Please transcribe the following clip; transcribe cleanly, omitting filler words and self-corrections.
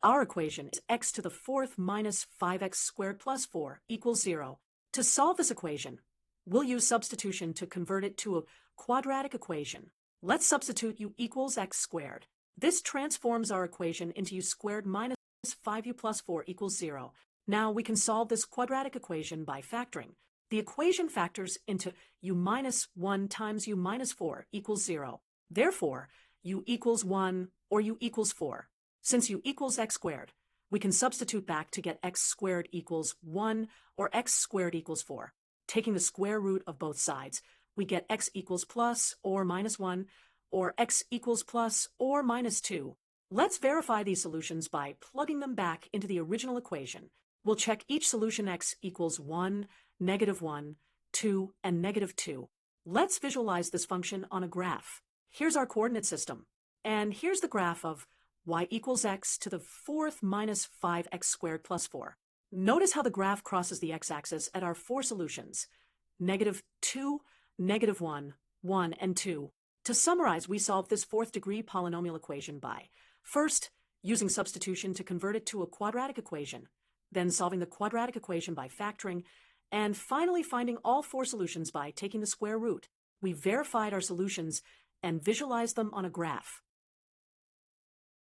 Our equation is x to the fourth minus 5x squared plus 4 equals 0. To solve this equation, we'll use substitution to convert it to a quadratic equation. Let's substitute u equals x squared. This transforms our equation into u squared minus 5u plus 4 equals 0. Now we can solve this quadratic equation by factoring. The equation factors into u minus 1 times u minus 4 equals 0. Therefore, u equals 1 or u equals 4. Since u equals x squared, we can substitute back to get x squared equals 1 or x squared equals 4. Taking the square root of both sides, we get x equals plus or minus 1, or x equals plus or minus 2. Let's verify these solutions by plugging them back into the original equation. We'll check each solution x equals 1, -1, 2, and -2. Let's visualize this function on a graph. Here's our coordinate system, and here's the graph of y equals x to the fourth minus 5x squared plus 4. Notice how the graph crosses the x-axis at our four solutions, -2, -1, 1, and 2. To summarize, we solved this fourth-degree polynomial equation by, first, using substitution to convert it to a quadratic equation, then solving the quadratic equation by factoring, and finally finding all four solutions by taking the square root. We verified our solutions and visualized them on a graph.